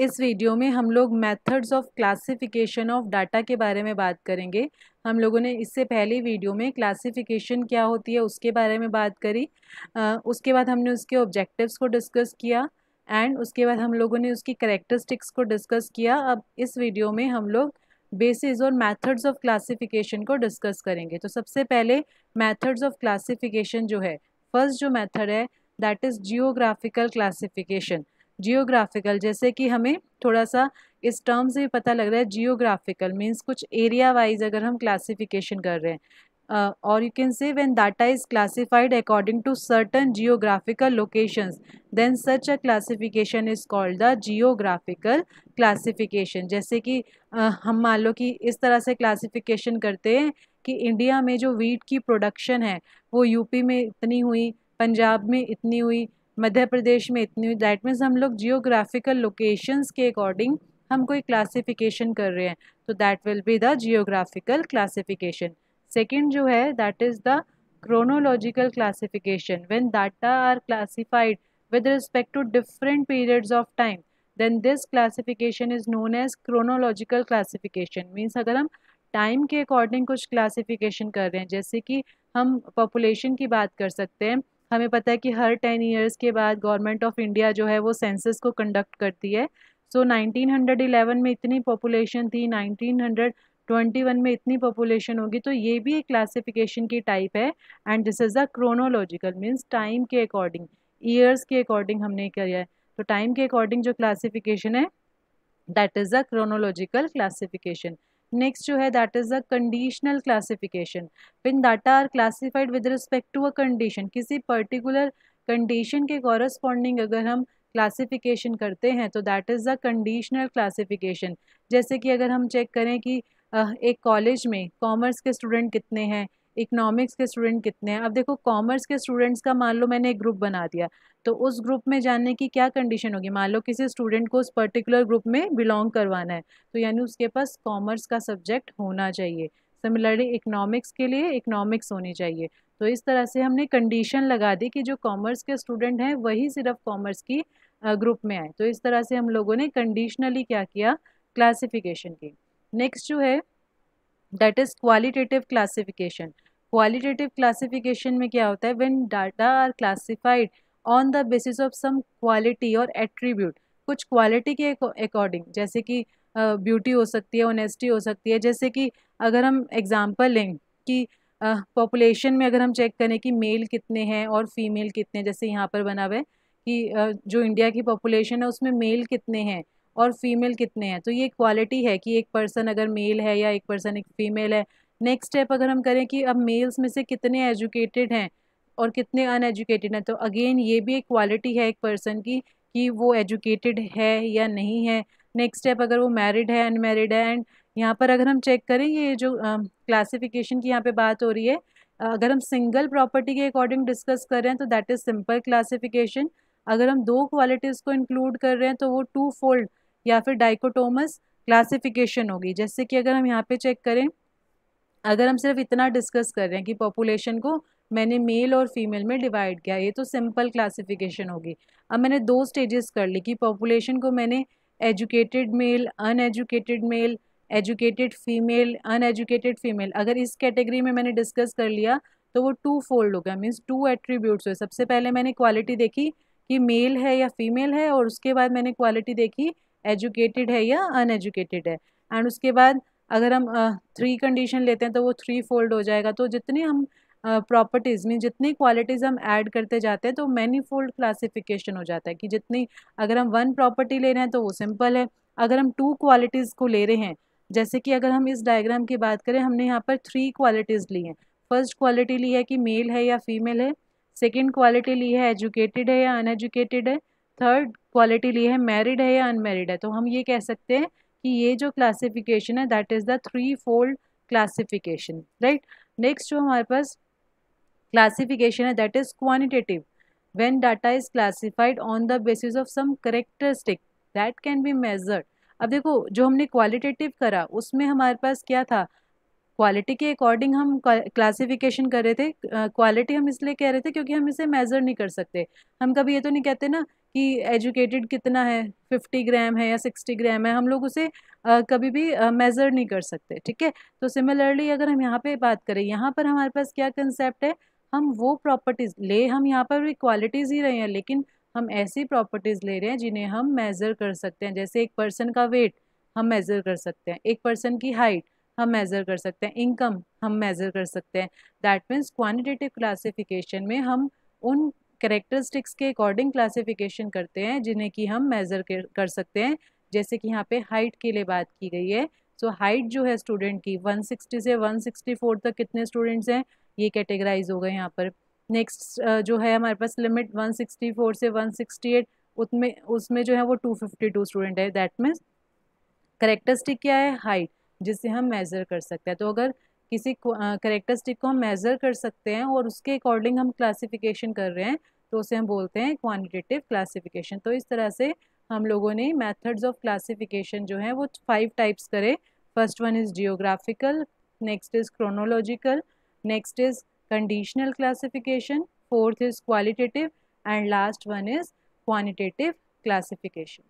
इस वीडियो में हम लोग methods of classification of data के बारे में बात करेंगे। हम लोगों ने इससे पहले वीडियो में क्लासिफिकेशन क्या होती है उसके बारे में बात करी। उसके बाद हमने उसके ऑब्जेक्टिव्स को डिस्कस किया एंड उसके बाद हम लोगों ने उसकी कैरेक्टरिस्टिक्स को डिस्कस किया। अब इस वीडियो में हम लोग बेसिस और मेथड्स ऑफ क्लासिफिकेशन को डिस्कस करेंगे। तो सबसे पहले मेथड्स ऑफ क्लासिफिकेशन जो है, फर्स्ट जो मेथड है that is geographical classification. Geographical, जैसे कि हमें थोड़ा सा इस टर्म से भी पता लग रहा है, जियोग्राफिकल मीन्स कुछ एरिया वाइज अगर हम क्लासिफिकेशन कर रहे हैं, और you can say when data is classified according to certain geographical locations then such a classification is called the geographical classification. जैसे कि हम मान लो कि इस तरह से क्लासिफिकेशन करते हैं कि इंडिया में जो वीट की प्रोडक्शन है वो यूपी में इतनी हुई, पंजाब में इतनी हुई, मध्य प्रदेश में इतनी। दैट मीन्स हम लोग जियोग्राफिकल लोकेशंस के अकॉर्डिंग हम कोई क्लासिफिकेशन कर रहे हैं, तो that will be the geographical classification. Second जो है that is the chronological classification. When data are classified with respect to different periods of time, then this classification is known as chronological classification. Means अगर हम time के according कुछ classification कर रहे हैं, जैसे कि हम पॉपुलेशन की बात कर सकते हैं। हमें पता है कि हर 10 ईयर्स के बाद गवर्नमेंट ऑफ इंडिया जो है वो सेंसस को कंडक्ट करती है। सो 1911 में इतनी पॉपुलेशन थी, 1921 में इतनी पॉपुलेशन होगी, तो ये भी एक क्लासिफिकेशन की टाइप है। And this is the chronological means time के अकॉर्डिंग, ईयर्स के अकॉर्डिंग हमने किया है। तो टाइम के अकॉर्डिंग जो क्लासिफिकेशन है that is the chronological classification. Next जो है that is the conditional classification. When data are classified with respect to a condition, किसी पर्टिकुलर कंडीशन के कॉरस्पॉन्डिंग अगर हम क्लासिफिकेशन करते हैं तो that is the conditional classification. जैसे कि अगर हम चेक करें कि एक कॉलेज में कॉमर्स के स्टूडेंट कितने हैं, इकोनॉमिक्स के स्टूडेंट कितने हैं। अब देखो कॉमर्स के स्टूडेंट्स का मान लो मैंने एक ग्रुप बना दिया, तो उस ग्रुप में जानने की क्या कंडीशन होगी, मान लो किसी स्टूडेंट को उस पर्टिकुलर ग्रुप में बिलोंग करवाना है, तो यानी उसके पास कॉमर्स का सब्जेक्ट होना चाहिए। सिमिलरली इकोनॉमिक्स के लिए इकोनॉमिक्स होनी चाहिए। तो इस तरह से हमने कंडीशन लगा दी कि जो कॉमर्स के स्टूडेंट हैं वही सिर्फ कॉमर्स की ग्रुप में आए। तो इस तरह से हम लोगों ने कंडीशनली क्या किया, क्लासिफिकेशन की। नेक्स्ट जो है that is qualitative classification. Qualitative classification में क्या होता है, when data are classified on the basis of some quality और एट्रीब्यूट, कुछ क्वालिटी के अकॉर्डिंग, जैसे कि ब्यूटी हो सकती है, ऑनेस्टी हो सकती है। जैसे कि अगर हम एग्जांपल लें कि पॉपुलेशन में अगर हम चेक करें कि मेल कितने हैं और फीमेल कितने हैं, जैसे यहाँ पर बना हुआ है कि जो इंडिया की पॉपुलेशन है उसमें मेल कितने हैं और फीमेल कितने हैं, तो ये क्वालिटी है कि एक पर्सन अगर मेल है या एक पर्सन एक फीमेल है। नेक्स्ट स्टेप अगर हम करें कि अब मेल्स में से कितने एजुकेटेड हैं और कितने अनएजुकेटेड हैं, तो अगेन ये भी एक क्वालिटी है एक पर्सन की कि वो एजुकेटेड है या नहीं है। नेक्स्ट स्टेप अगर वो मैरिड है अनमैरिड है। एंड यहाँ पर अगर हम चेक करें ये जो क्लासिफिकेशन की यहाँ पे बात हो रही है, अगर हम सिंगल प्रॉपर्टी के अकॉर्डिंग डिस्कस कर रहे हैं तो दैट इज सिंपल क्लासिफिकेशन। अगर हम दो क्वालिटीज़ को इंक्लूड कर रहे हैं तो वो टू फोल्ड या फिर डाइकोटोमस क्लासिफिकेशन होगी। जैसे कि अगर हम यहाँ पे चेक करें, अगर हम सिर्फ इतना डिस्कस कर रहे हैं कि पॉपुलेशन को मैंने मेल और फीमेल में डिवाइड किया, ये तो सिंपल क्लासिफिकेशन होगी। अब मैंने दो स्टेजेस कर ली कि पॉपुलेशन को मैंने educated male, uneducated male, educated female, uneducated female, अगर इस कैटेगरी में मैंने डिस्कस कर लिया तो वो टू फोल्ड हो गया, मीन्स टू एट्रीब्यूट्स हुए। सबसे पहले मैंने क्वालिटी देखी कि मेल है या फीमेल है, और उसके बाद मैंने क्वालिटी देखी एजुकेटेड है या अनएजुकेटेड है। एंड उसके बाद अगर हम थ्री कंडीशन लेते हैं तो वो थ्री फोल्ड हो जाएगा। तो जितनी हम प्रॉपर्टीज़ में जितनी क्वालिटीज़ हम ऐड करते जाते हैं तो मैनी फोल्ड क्लासिफिकेशन हो जाता है कि जितनी, अगर हम वन प्रॉपर्टी ले रहे हैं तो वो सिंपल है। अगर हम टू क्वालिटीज़ को ले रहे हैं, जैसे कि अगर हम इस डायग्राम की बात करें, हमने यहाँ पर थ्री क्वालिटीज़ ली हैं। फर्स्ट क्वालिटी ली है कि मेल है या फीमेल है, सेकेंड क्वालिटी ली है एजुकेटेड है या अनएजुकेटेड है, थर्ड क्वालिटी ली है मैरिड है या अनमैरिड है। तो हम ये कह सकते हैं कि ये जो क्लासिफिकेशन है that is the three fold classification, right. Next जो हमारे पास क्लासिफिकेशन है that is quantitative. When data is classified on the basis of some characteristic that can be measured. अब देखो जो हमने क्वालिटेटिव करा उसमें हमारे पास क्या था, क्वालिटी के अकॉर्डिंग हम क्लासिफिकेशन कर रहे थे। क्वालिटी हम इसलिए कह रहे थे क्योंकि हम इसे मेजर नहीं कर सकते। हम कभी ये तो नहीं कहते ना कि एजुकेटेड कितना है, 50 ग्राम है या 60 ग्राम है, हम लोग उसे कभी भी मेज़र नहीं कर सकते, ठीक है। तो सिमिलरली अगर हम यहाँ पे बात करें, यहाँ पर हमारे पास क्या कंसेप्ट है, हम वो प्रॉपर्टीज़ ले, हम यहाँ पर भी क्वालिटीज़ ही रहे हैं, लेकिन हम ऐसी प्रॉपर्टीज़ ले रहे हैं जिन्हें हम मेज़र कर सकते हैं। जैसे एक पर्सन का वेट हम मेज़र कर सकते हैं, एक पर्सन की हाइट हम मेज़र कर सकते हैं, इनकम हम मेज़र कर सकते हैं। दैट मीन्स क्वांटिटेटिव क्लासिफिकेशन में हम उन कैरेक्टरिस्टिक्स के अकॉर्डिंग क्लासिफिकेशन करते हैं जिन्हें कि हम मेज़र कर सकते हैं। जैसे कि यहाँ पे हाइट के लिए बात की गई है। सो हाइट जो है स्टूडेंट की 160 से 164 तक कितने स्टूडेंट्स हैं, ये कैटेगराइज हो गए यहाँ पर। नेक्स्ट जो है हमारे पास लिमिट 164 से 168, उसमें जो है वो 252 स्टूडेंट है। दैट मीन्स करेक्टरिस्टिक क्या है, हाइट, जिससे हम मेज़र कर सकते हैं। तो अगर किसी करेक्टरिस्टिक को हम मेज़र कर सकते हैं और उसके अकॉर्डिंग हम क्लासिफिकेशन कर रहे हैं, तो उसे हम बोलते हैं क्वांटिटेटिव क्लासिफिकेशन। तो इस तरह से हम लोगों ने मेथड्स ऑफ क्लासिफिकेशन जो है वो 5 टाइप्स करे। First one is geographical, next is chronological, next is conditional classification, fourth is qualitative, and last one is quantitative classification.